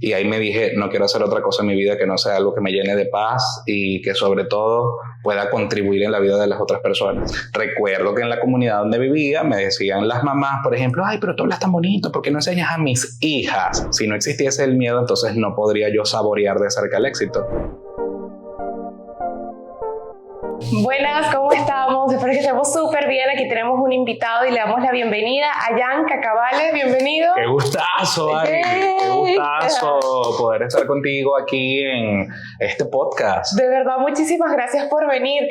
Y ahí me dije, no quiero hacer otra cosa en mi vida que no sea algo que me llene de paz y que sobre todo pueda contribuir en la vida de las otras personas. Recuerdo que en la comunidad donde vivía me decían las mamás, por ejemplo, ay, pero tú hablas tan bonito, ¿por qué no enseñas a mis hijas? Si no existiese el miedo, entonces no podría yo saborear de cerca el éxito. Buenas, ¿cómo estamos? Espero que estemos súper bien. Aquí tenemos un invitado y le damos la bienvenida a Jan Cacavales. Bienvenido. ¡Qué gustazo, Ari! ¡Qué gustazo poder estar contigo aquí en este podcast! De verdad, muchísimas gracias por venir.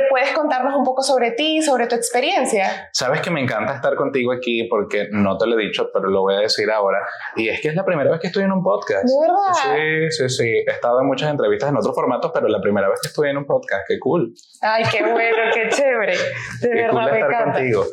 ¿Puedes contarnos un poco sobre ti, sobre tu experiencia? Sabes que me encanta estar contigo aquí porque no te lo he dicho, pero lo voy a decir ahora. Y es que es la primera vez que estoy en un podcast. ¿De verdad? Sí. He estado en muchas entrevistas en otros formatos, pero la primera vez que estoy en un podcast. ¡Qué cool! Ay, qué bueno, qué chévere. De verdad, cool me estar encanta. Contigo.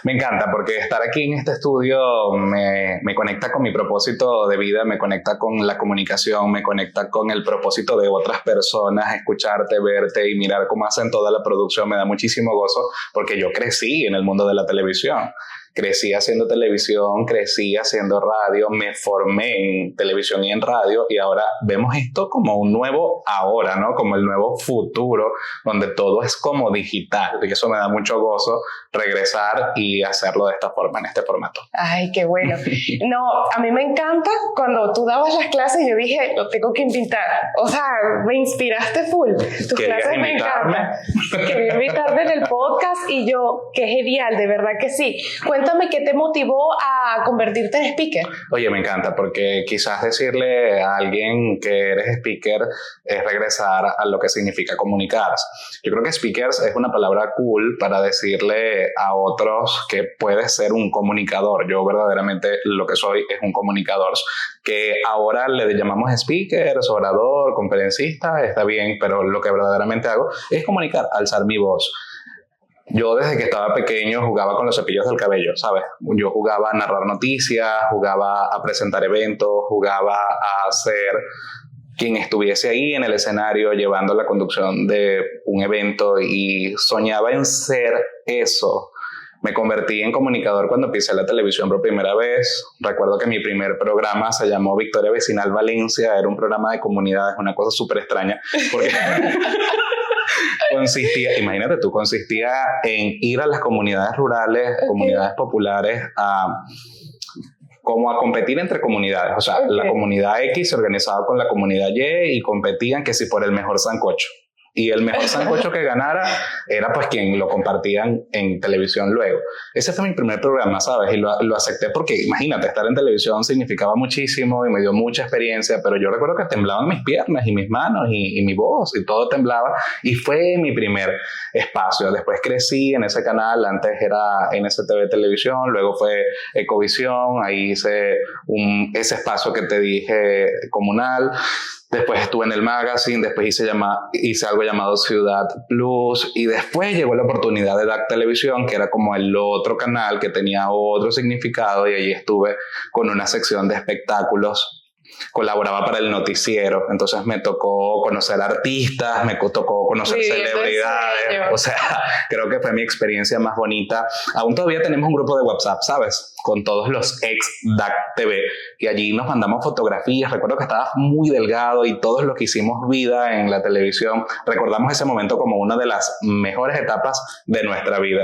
Me encanta porque estar aquí en este estudio me conecta con mi propósito de vida, me conecta con la comunicación, me conecta con el propósito de otras personas, escucharte, verte y mirar cómo hacen toda la producción me da muchísimo gozo porque yo crecí en el mundo de la televisión. Crecí haciendo televisión, crecí haciendo radio, me formé en televisión y en radio y ahora vemos esto como un nuevo ahora, ¿no? Como el nuevo futuro, donde todo es como digital y eso me da mucho gozo regresar y hacerlo de esta forma, en este formato. Ay, qué bueno. No, a mí me encanta cuando tú dabas las clases, yo dije, lo tengo que invitar. O sea, me inspiraste full. Tus clases me encantan. Quería invitarme en el podcast y yo, qué genial, de verdad que sí. Cuéntame qué te motivó a convertirte en speaker. Oye, me encanta porque quizás decirle a alguien que eres speaker es regresar a lo que significa comunicar. Yo creo que speakers es una palabra cool para decirle a otros que puedes ser un comunicador. Yo verdaderamente lo que soy es un comunicador, que ahora le llamamos speakers, orador, conferencista, está bien, pero lo que verdaderamente hago es comunicar, alzar mi voz. Yo desde que estaba pequeño jugaba con los cepillos del cabello, ¿sabes? Yo jugaba a narrar noticias, jugaba a presentar eventos, jugaba a ser quien estuviese ahí en el escenario llevando la conducción de un evento y soñaba en ser eso. Me convertí en comunicador cuando pisé la televisión por primera vez. Recuerdo que mi primer programa se llamó Victoria Vecinal Valencia, era un programa de comunidades, una cosa súper extraña, porque consistía en ir a las comunidades rurales, comunidades populares, como a competir entre comunidades. O sea, la comunidad X se organizaba con la comunidad Y y competían que si por el mejor sancocho. Y el mejor sancocho que ganara era pues quien lo compartían en televisión luego. Ese fue mi primer programa, ¿sabes? Y lo acepté porque, imagínate, estar en televisión significaba muchísimo y me dio mucha experiencia, pero yo recuerdo que temblaban mis piernas y mis manos y mi voz y todo temblaba y fue mi primer espacio. Después crecí en ese canal, antes era NSTV Televisión, luego fue Ecovisión, ahí hice ese espacio que te dije comunal. Después estuve en el magazine, después hice algo llamado Ciudad Plus y después llegó la oportunidad de DAC Televisión, que era como el otro canal que tenía otro significado y allí estuve con una sección de espectáculos. Colaboraba para el noticiero, entonces me tocó conocer artistas, me tocó conocer celebridades, o sea, creo que fue mi experiencia más bonita. Aún todavía tenemos un grupo de WhatsApp, ¿sabes? Con todos los ex DAC TV y allí nos mandamos fotografías. Recuerdo que estaba muy delgado y todos los que hicimos vida en la televisión recordamos ese momento como una de las mejores etapas de nuestra vida.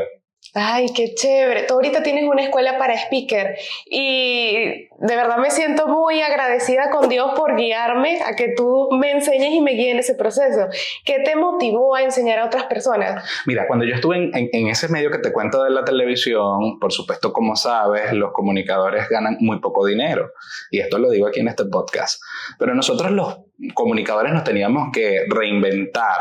Ay, qué chévere. Tú ahorita tienes una escuela para speaker y de verdad me siento muy agradecida con Dios por guiarme a que tú me enseñes y me guíes en ese proceso. ¿Qué te motivó a enseñar a otras personas? Mira, cuando yo estuve en ese medio que te cuento de la televisión, por supuesto, como sabes, los comunicadores ganan muy poco dinero. Y esto lo digo aquí en este podcast. Pero nosotros los comunicadores nos teníamos que reinventar.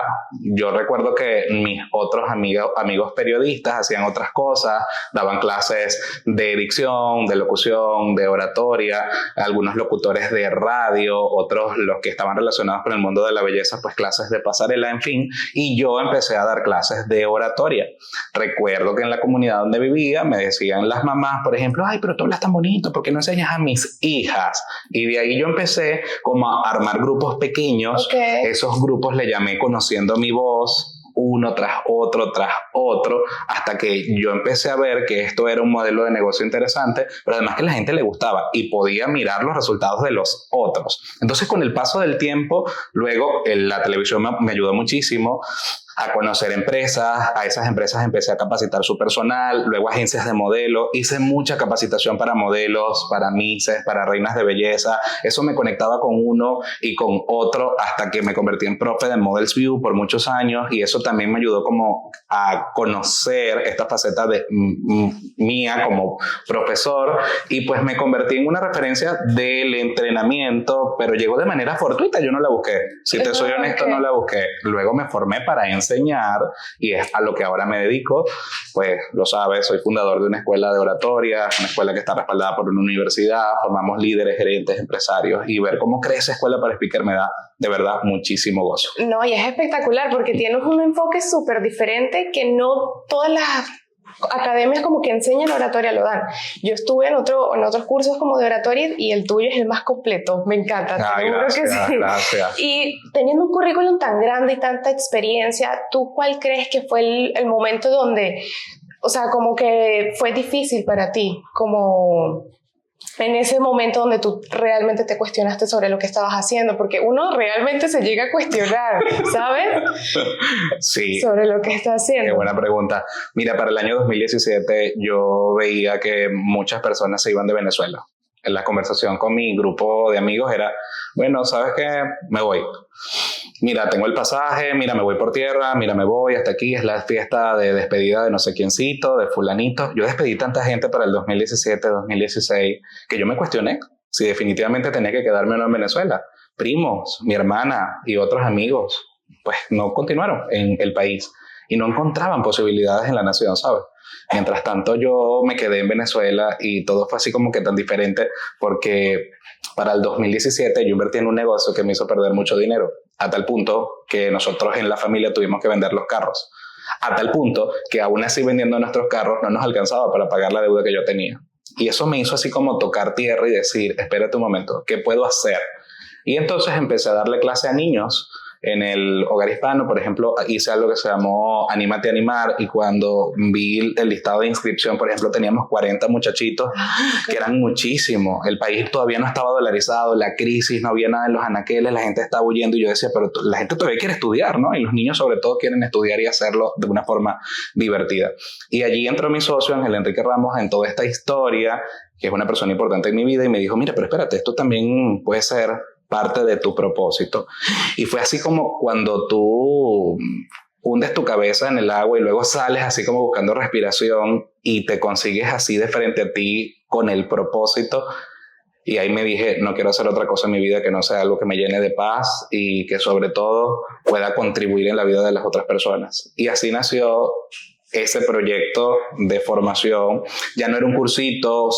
Yo recuerdo que mis otros amigos periodistas hacían otras cosas, daban clases de dicción, de locución, de oratoria, algunos locutores de radio, otros los que estaban relacionados con el mundo de la belleza, pues clases de pasarela, en fin, y yo empecé a dar clases de oratoria. Recuerdo que en la comunidad donde vivía me decían las mamás, por ejemplo, ay, pero tú hablas tan bonito, ¿por qué no enseñas a mis hijas? Y de ahí yo empecé como a armar grupos pequeños. Esos grupos le llamé Conociendo mi Voz. uno tras otro, hasta que yo empecé a ver que esto era un modelo de negocio interesante, pero además que a la gente le gustaba y podía mirar los resultados de los otros. Entonces, con el paso del tiempo, luego la televisión me ayudó muchísimo a conocer empresas. A esas empresas empecé a capacitar su personal, luego agencias de modelo, hice mucha capacitación para modelos, para misses, para reinas de belleza. Eso me conectaba con uno y con otro hasta que me convertí en profe de Models View por muchos años, y eso también me ayudó como a conocer esta faceta de mía como profesor, y pues me convertí en una referencia del entrenamiento, pero llegó de manera fortuita, yo no la busqué. Si te soy honesto, no la busqué. Luego me formé para enseñar y es a lo que ahora me dedico. Pues lo sabes, soy fundador de una escuela de oratoria, una escuela que está respaldada por una universidad, formamos líderes, gerentes, empresarios, y ver cómo crece Escuela para Speaker me da de verdad muchísimo gozo. No, y es espectacular porque tienes un enfoque súper diferente que no todas las academias como que enseñan oratoria lo dan. Yo estuve en otros cursos como de oratoria y el tuyo es el más completo. Me encanta. Gracias. Y teniendo un currículum tan grande y tanta experiencia, ¿tú cuál crees que fue el momento donde, o sea, como que fue difícil para ti, como en ese momento donde tú realmente te cuestionaste sobre lo que estabas haciendo? Porque uno realmente se llega a cuestionar, ¿sabes? Sí. Sobre lo que está haciendo. Qué buena pregunta. Mira, para el año 2017 yo veía que muchas personas se iban de Venezuela. En la conversación con mi grupo de amigos era, bueno, ¿sabes qué? Me voy. Mira, tengo el pasaje, mira, me voy por tierra, mira, me voy hasta aquí, es la fiesta de despedida de no sé quiéncito, de fulanito. Yo despedí tanta gente para el 2017, 2016, que yo me cuestioné si definitivamente tenía que quedarme o no en Venezuela. Primos, mi hermana y otros amigos, pues no continuaron en el país y no encontraban posibilidades en la nación, ¿sabes? Mientras tanto yo me quedé en Venezuela y todo fue así como que tan diferente, porque para el 2017 yo invertí en un negocio que me hizo perder mucho dinero, a tal punto que nosotros en la familia tuvimos que vender los carros, a tal punto que aún así vendiendo nuestros carros no nos alcanzaba para pagar la deuda que yo tenía. Y eso me hizo así como tocar tierra y decir, espérate un momento, ¿qué puedo hacer? Y entonces empecé a darle clase a niños. En el Hogar Hispano, por ejemplo, hice algo que se llamó Anímate a Animar, y cuando vi el listado de inscripción, por ejemplo, teníamos 40 muchachitos, que eran muchísimos. El país todavía no estaba dolarizado, la crisis, no había nada en los anaqueles, la gente estaba huyendo, y yo decía, pero la gente todavía quiere estudiar, ¿no? Y los niños sobre todo quieren estudiar y hacerlo de una forma divertida. Y allí entró mi socio, Ángel Enrique Ramos, en toda esta historia, que es una persona importante en mi vida, y me dijo, mira, pero espérate, esto también puede ser parte de tu propósito. Y fue así como cuando tú hundes tu cabeza en el agua y luego sales así como buscando respiración y te consigues así de frente a ti con el propósito. Y ahí me dije, no quiero hacer otra cosa en mi vida que no sea algo que me llene de paz y que sobre todo pueda contribuir en la vida de las otras personas. Y así nació ese proyecto de formación. Ya no era un cursito,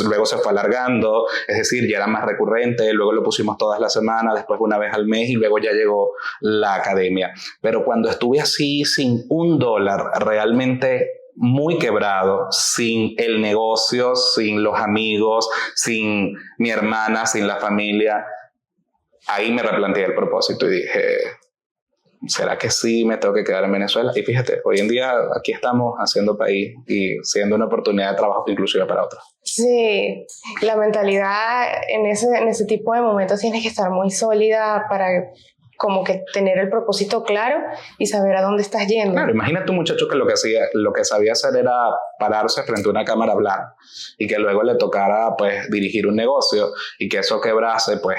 luego se fue alargando, es decir, ya era más recurrente, luego lo pusimos todas las semanas, después una vez al mes, y luego ya llegó la academia. Pero cuando estuve así sin $1, realmente muy quebrado, sin el negocio, sin los amigos, sin mi hermana, sin la familia, ahí me replanteé el propósito y dije, ¿será que sí me tengo que quedar en Venezuela? Y fíjate, hoy en día aquí estamos haciendo país y siendo una oportunidad de trabajo inclusiva para otros. Sí, la mentalidad en ese tipo de momentos tiene que estar muy sólida para como que tener el propósito claro y saber a dónde estás yendo. Claro, imagínate un muchacho que lo que sabía hacer era pararse frente a una cámara a hablar, y que luego le tocara pues dirigir un negocio y que eso quebrase, pues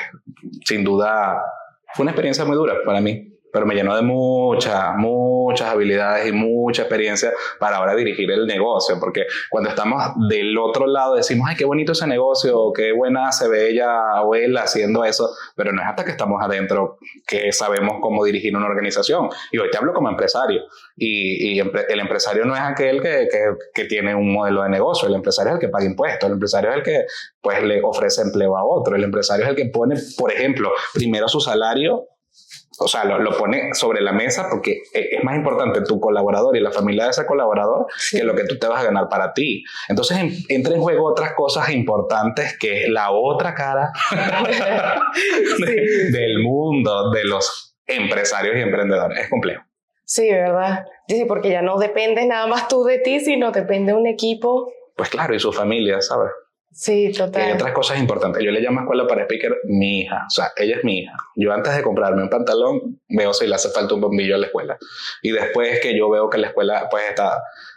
sin duda fue una experiencia muy dura para mí, pero me llenó de muchas habilidades y mucha experiencia para ahora dirigir el negocio, porque cuando estamos del otro lado decimos, ay, qué bonito ese negocio, qué buena se ve ella o él haciendo eso, pero no es hasta que estamos adentro que sabemos cómo dirigir una organización. Y hoy te hablo como empresario, y el empresario no es aquel que tiene un modelo de negocio, el empresario es el que paga impuestos, el empresario es el que pues le ofrece empleo a otro, el empresario es el que pone, por ejemplo, primero su salario. O sea, lo pone sobre la mesa, porque es más importante tu colaborador y la familia de ese colaborador que lo que tú te vas a ganar para ti. Entonces entra en juego otras cosas importantes, que es la otra cara del mundo de los empresarios y emprendedores. Es complejo. Sí, ¿verdad? Sí, porque ya no depende nada más tú de ti, sino depende de un equipo. Pues claro, y su familia, ¿sabes? Sí, Y total. hay otras cosas importantes. Yo le llamo a escuela para speaker mi hija. O sea, ella es mi hija. Yo antes de comprarme un pantalón, veo si le hace falta un bombillo a la escuela. Y después que yo veo que la escuela pues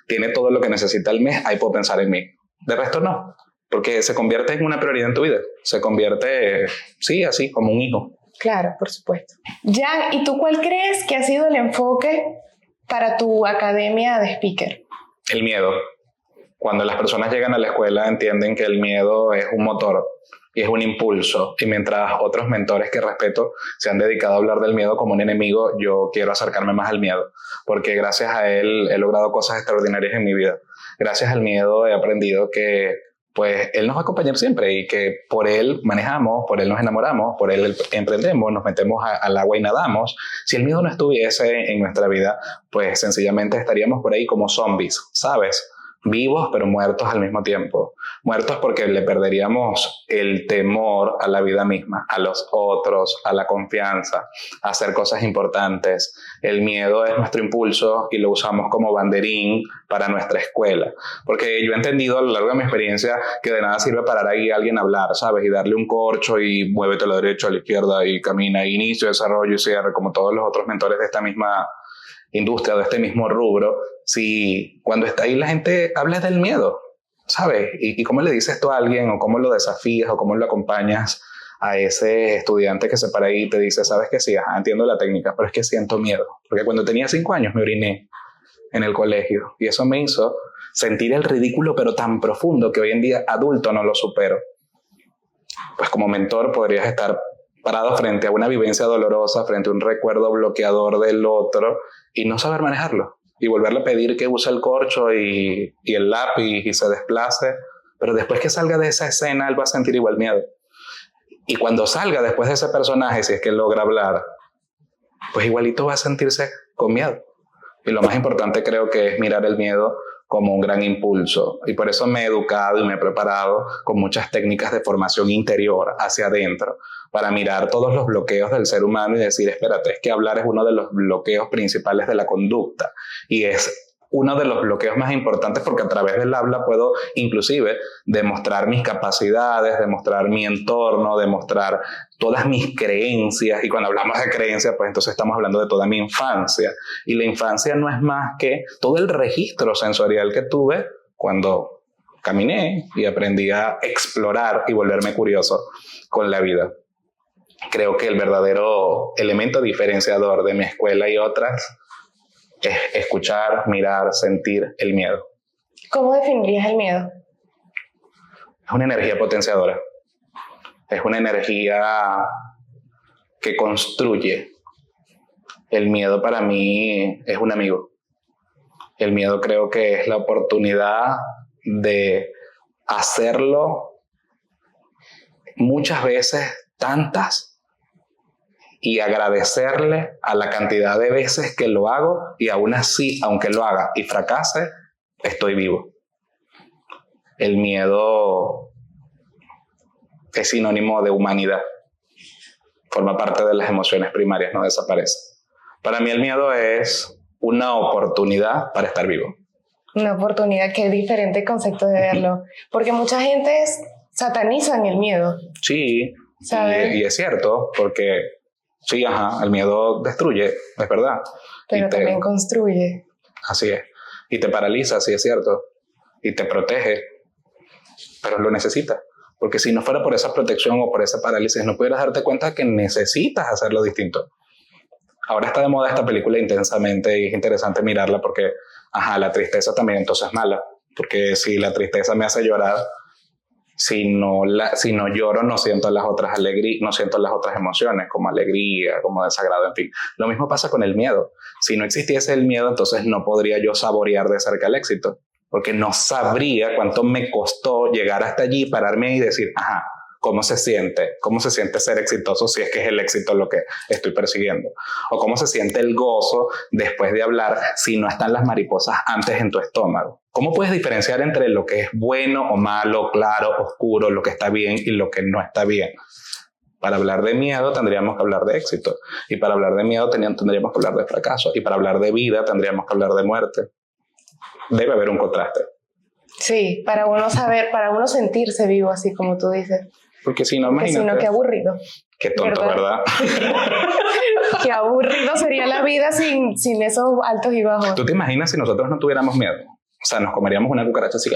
tiene todo lo que necesita el mes, ahí puedo pensar en mí. De resto no. Porque se convierte en una prioridad en tu vida. Se convierte, sí, así, como un hijo. Claro, por supuesto. Jan, ¿y tú cuál crees que ha sido el enfoque para tu academia de speaker? El miedo. Cuando las personas llegan a la escuela entienden que el miedo es un motor y es un impulso. Y mientras otros mentores que respeto se han dedicado a hablar del miedo como un enemigo, yo quiero acercarme más al miedo, porque gracias a él he logrado cosas extraordinarias en mi vida. Gracias al miedo he aprendido que pues él nos va a acompañar siempre y que por él manejamos, por él nos enamoramos, por él emprendemos, nos metemos al agua y nadamos. Si el miedo no estuviese en nuestra vida, pues sencillamente estaríamos por ahí como zombies, ¿sabes? Vivos pero muertos al mismo tiempo. Muertos porque le perderíamos el temor a la vida misma, a los otros, a la confianza, a hacer cosas importantes. El miedo es nuestro impulso y lo usamos como banderín para nuestra escuela. Porque yo he entendido a lo largo de mi experiencia que de nada sirve parar ahí a alguien a hablar, ¿sabes? Y darle un corcho y muévete a la derecha, a la izquierda y camina, inicio, desarrollo y cierre, como todos los otros mentores de esta misma industria, de este mismo rubro. Si cuando está ahí la gente habla del miedo, ¿sabes? Y cómo le dices tú a alguien, o cómo lo desafías, o cómo lo acompañas a ese estudiante que se para ahí y te dice, sabes que sí, ajá, entiendo la técnica, pero es que siento miedo. Porque cuando tenía 5 años me oriné en el colegio y eso me hizo sentir el ridículo, pero tan profundo que hoy en día adulto no lo supero. Pues como mentor podrías estar parado frente a una vivencia dolorosa, frente a un recuerdo bloqueador del otro y no saber manejarlo. Y volverle a pedir que use el corcho y el lápiz y se desplace. Pero después que salga de esa escena, él va a sentir igual miedo. Y cuando salga después de ese personaje, si es que él logra hablar, pues igualito va a sentirse con miedo. Y lo más importante creo que es mirar el miedo como un gran impulso. Y por eso me he educado y me he preparado con muchas técnicas de formación interior hacia adentro para mirar todos los bloqueos del ser humano y decir, espérate, es que hablar es uno de los bloqueos principales de la conducta y es uno de los bloqueos más importantes porque a través del habla puedo inclusive demostrar mis capacidades, demostrar mi entorno, demostrar todas mis creencias. Y cuando hablamos de creencias, pues entonces estamos hablando de toda mi infancia. Y la infancia no es más que todo el registro sensorial que tuve cuando caminé y aprendí a explorar y volverme curioso con la vida. Creo que el verdadero elemento diferenciador de mi escuela y otras es escuchar, mirar, sentir el miedo. ¿Cómo definirías el miedo? Es una energía potenciadora. Es una energía que construye. El miedo para mí es un amigo. El miedo creo que es la oportunidad de hacerlo muchas veces, tantas, y agradecerle a la cantidad de veces que lo hago y aún así, aunque lo haga y fracase, estoy vivo. El miedo es sinónimo de humanidad. Forma parte de las emociones primarias, no desaparece. Para mí el miedo es una oportunidad para estar vivo. Una oportunidad, qué diferente concepto de verlo. Porque mucha gente sataniza el miedo. Sí, y es cierto, porque sí, ajá, el miedo destruye, es verdad. Pero también construye. Así es. Y te paraliza, sí es cierto. Y te protege, pero lo necesitas. Porque si no fuera por esa protección o por esa parálisis, no pudieras darte cuenta que necesitas hacerlo distinto. Ahora está de moda esta película Intensamente y es interesante mirarla porque, ajá, la tristeza también entonces es mala. Porque si la tristeza me hace llorar, si no lloro, no siento las otras no siento las otras emociones, como alegría, como desagrado, en fin. Lo mismo pasa con el miedo. Si no existiese el miedo, entonces no podría yo saborear de cerca el éxito, porque no sabría cuánto me costó llegar hasta allí, pararme y decir, ajá, ¿cómo se siente? ¿Cómo se siente ser exitoso si es que es el éxito lo que estoy persiguiendo? ¿O cómo se siente el gozo después de hablar si no están las mariposas antes en tu estómago? ¿Cómo puedes diferenciar entre lo que es bueno o malo, claro, oscuro, lo que está bien y lo que no está bien? Para hablar de miedo tendríamos que hablar de éxito. Y para hablar de miedo tendríamos que hablar de fracaso. Y para hablar de vida tendríamos que hablar de muerte. Debe haber un contraste. Sí, para uno saber, para uno sentirse vivo, así como tú dices. Porque si no, imagínate. Si no, qué aburrido. Qué tonto, ¿verdad? Qué aburrido sería la vida sin esos altos y bajos. ¿Tú te imaginas si nosotros no tuviéramos miedo? O sea, nos comeríamos una cucaracha así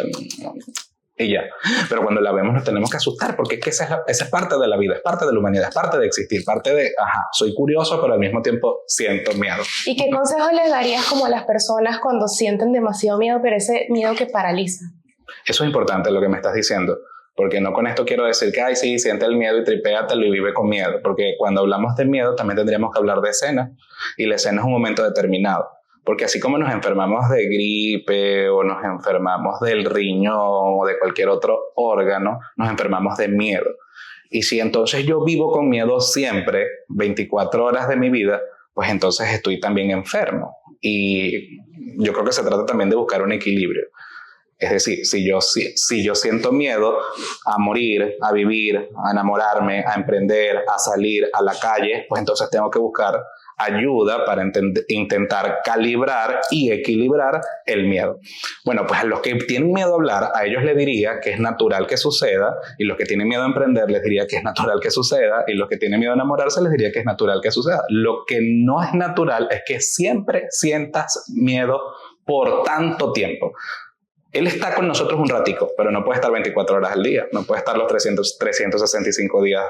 y ya. Pero cuando la vemos nos tenemos que asustar, porque es que esa es parte de la vida, es parte de la humanidad, es parte de existir, parte de, soy curioso, pero al mismo tiempo siento miedo. ¿Y qué consejos les darías como a las personas cuando sienten demasiado miedo, pero ese miedo que paraliza? Eso es importante lo que me estás diciendo, porque no con esto quiero decir que, sí, siente el miedo y tripéatelo y vive con miedo, porque cuando hablamos de miedo también tendríamos que hablar de escena, y la escena es un momento determinado. Porque así como nos enfermamos de gripe o nos enfermamos del riñón o de cualquier otro órgano, nos enfermamos de miedo. Y si entonces yo vivo con miedo siempre, 24 horas de mi vida, pues entonces estoy también enfermo. Y yo creo que se trata también de buscar un equilibrio. Es decir, si yo siento miedo a morir, a vivir, a enamorarme, a emprender, a salir a la calle, pues entonces tengo que buscar ayuda para intentar calibrar y equilibrar el miedo. Bueno, pues a los que tienen miedo a hablar, a ellos les diría que es natural que suceda, y los que tienen miedo a emprender les diría que es natural que suceda, y los que tienen miedo a enamorarse les diría que es natural que suceda. Lo que no es natural es que siempre sientas miedo por tanto tiempo. Él está con nosotros un ratico, pero no puede estar 24 horas al día, no puede estar los 365 días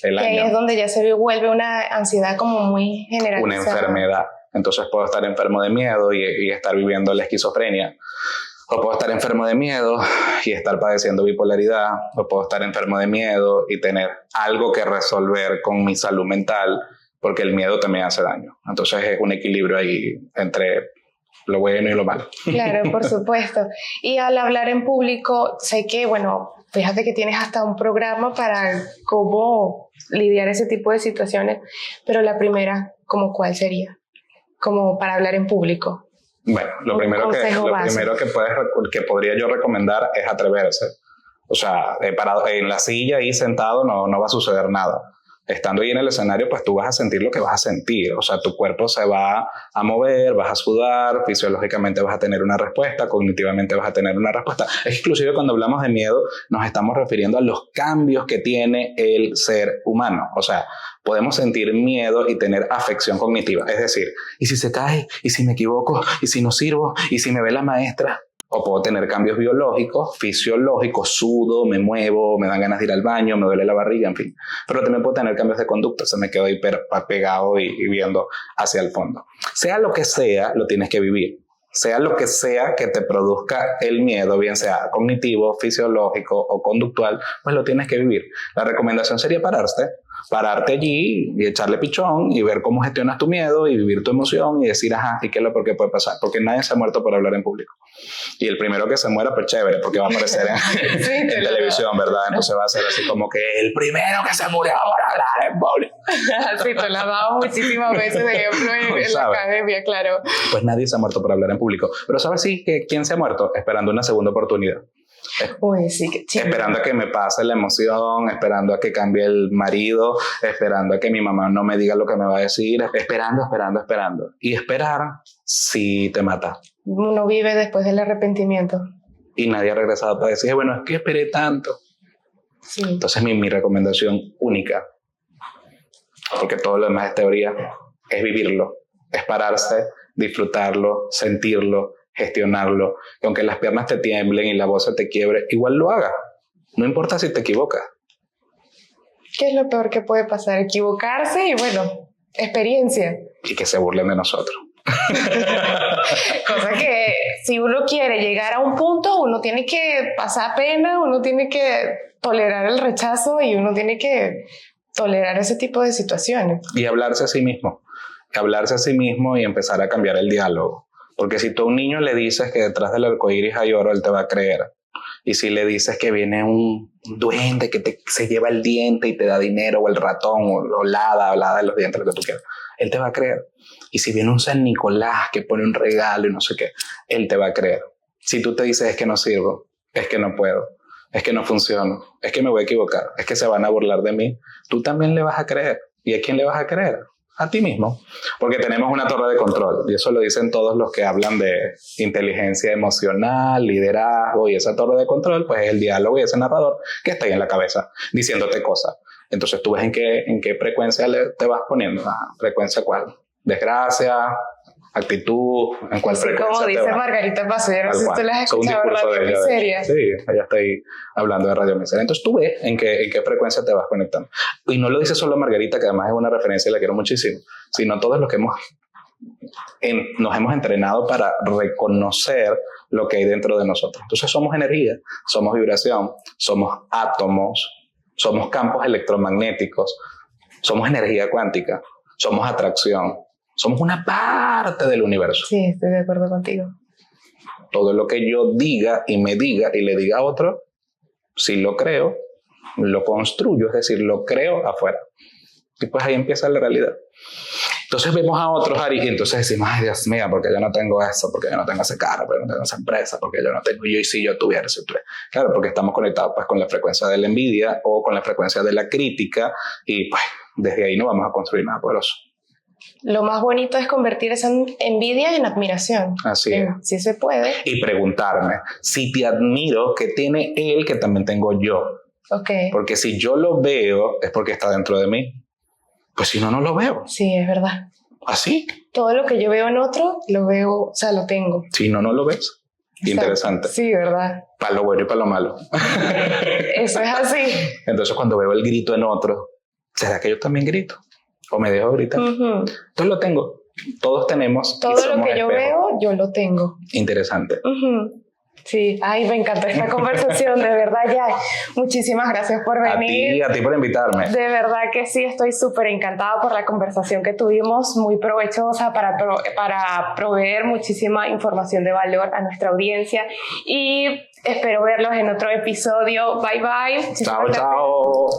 del año. Que es donde ya se vuelve una ansiedad como muy generalizada. Una enfermedad. Entonces puedo estar enfermo de miedo y estar viviendo la esquizofrenia. O puedo estar enfermo de miedo y estar padeciendo bipolaridad. O puedo estar enfermo de miedo y tener algo que resolver con mi salud mental, porque el miedo también hace daño. Entonces es un equilibrio ahí entre lo bueno y lo malo. Claro, por supuesto. Y al hablar en público, sé que, bueno, fíjate que tienes hasta un programa para cómo lidiar ese tipo de situaciones, pero la primera, ¿cómo cuál sería? Como para hablar en público. Bueno, lo primero que podría yo recomendar es atreverse. O sea, parado en la silla y sentado no va a suceder nada. Estando ahí en el escenario, pues tú vas a sentir lo que vas a sentir. O sea, tu cuerpo se va a mover, vas a sudar, fisiológicamente vas a tener una respuesta, cognitivamente vas a tener una respuesta. Es inclusive cuando hablamos de miedo, nos estamos refiriendo a los cambios que tiene el ser humano. O sea, podemos sentir miedo y tener afección cognitiva. Es decir, ¿y si se cae? ¿Y si me equivoco? ¿Y si no sirvo? ¿Y si me ve la maestra? O puedo tener cambios biológicos, fisiológicos, sudo, me muevo, me dan ganas de ir al baño, me duele la barriga, en fin. Pero también puedo tener cambios de conducta, se me quedo ahí pegado y viendo hacia el fondo. Sea lo que sea, lo tienes que vivir. Sea lo que sea que te produzca el miedo, bien sea cognitivo, fisiológico o conductual, pues lo tienes que vivir. La recomendación sería pararte allí y echarle pichón y ver cómo gestionas tu miedo y vivir tu emoción y decir, ¿y qué es lo por qué puede pasar? Porque nadie se ha muerto por hablar en público. Y el primero que se muera, pues chévere, porque va a aparecer en televisión, ¿verdad? Entonces va a ser así como que el primero que se murió por hablar en público. Sí, te lo has dado muchísimas veces de ejemplo en la academia, claro. Pues nadie se ha muerto por hablar en público. Pero ¿sabes quién se ha muerto? Esperando una segunda oportunidad. Uy, sí, qué chido. Esperando a que me pase la emoción, esperando a que cambie el marido, esperando a que mi mamá no me diga lo que me va a decir, esperando. Y esperar sí te mata. Uno vive después del arrepentimiento. Y nadie ha regresado para decir, bueno, es que esperé tanto. Sí. Entonces mi recomendación única, porque todo lo demás es teoría, es vivirlo, es pararse, disfrutarlo, sentirlo, gestionarlo, que aunque las piernas te tiemblen y la voz se te quiebre, igual lo hagas. No importa si te equivocas. ¿Qué es lo peor que puede pasar? Equivocarse y, bueno, experiencia. Y que se burlen de nosotros. Cosa que si uno quiere llegar a un punto, uno tiene que pasar pena, uno tiene que tolerar el rechazo y uno tiene que tolerar ese tipo de situaciones. Y hablarse a sí mismo. Hablarse a sí mismo y empezar a cambiar el diálogo. Porque si tú a un niño le dices que detrás del arcoíris hay oro, él te va a creer. Y si le dices que viene un duende que se lleva el diente y te da dinero, o el ratón, o la hada de los dientes, lo que tú quieras, él te va a creer. Y si viene un San Nicolás que pone un regalo y no sé qué, él te va a creer. Si tú te dices es que no sirvo, es que no puedo, es que no funciona, es que me voy a equivocar, es que se van a burlar de mí, tú también le vas a creer. ¿Y a quién le vas a creer? A ti mismo. Porque tenemos una torre de control, y eso lo dicen todos los que hablan de inteligencia emocional, liderazgo, y esa torre de control pues es el diálogo y ese narrador que está ahí en la cabeza diciéndote cosas. Entonces tú ves en qué frecuencia te vas poniendo. ¿Frecuencia cuál? Desgracia, actitud, en cuál frecuencia como dice Margarita Paso, yo no sé si tú las has escuchado, Radio Miseria. Sí, allá estoy hablando de Radio Miseria. Entonces tú ves en qué frecuencia te vas conectando. Y no lo dice solo Margarita, que además es una referencia y la quiero muchísimo, sino todos los que nos hemos entrenado para reconocer lo que hay dentro de nosotros. Entonces somos energía, somos vibración, somos átomos, somos campos electromagnéticos, somos energía cuántica, somos atracción. Somos una parte del universo. Sí, estoy de acuerdo contigo. Todo lo que yo diga y me diga y le diga a otro, si lo creo, lo construyo, es decir, lo creo afuera. Y pues ahí empieza la realidad. Entonces vemos a otros, Ari, y entonces decimos, ay Dios mío, porque yo no tengo eso, porque yo no tengo ese carro, porque yo no tengo esa empresa, porque yo no tengo, yo y si yo tuviera eso. Claro, porque estamos conectados pues con la frecuencia de la envidia o con la frecuencia de la crítica y pues desde ahí no vamos a construir nada poderoso. Lo más bonito es convertir esa envidia en admiración. Así es. Sí se puede. Y preguntarme, si te admiro, ¿qué tiene él que también tengo yo? Okay. Porque si yo lo veo, es porque está dentro de mí. Pues si no, no lo veo. Sí, es verdad. ¿Así? Todo lo que yo veo en otro, lo veo, o sea, lo tengo. Si no, no lo ves. Exacto. Interesante. Sí, ¿verdad? Para lo bueno y para lo malo. Eso es así. Entonces, cuando veo el grito en otro, ¿será que yo también grito? ¿O me dejo gritar? Entonces lo tengo. Todos tenemos. Todo lo que yo veo, yo lo tengo. Interesante. Sí, ay, me encantó esta conversación, de verdad, ya. Muchísimas gracias por venir. A ti por invitarme. De verdad que sí, estoy súper encantada por la conversación que tuvimos, muy provechosa para proveer muchísima información de valor a nuestra audiencia y espero verlos en otro episodio. Bye, bye. Chao, chao.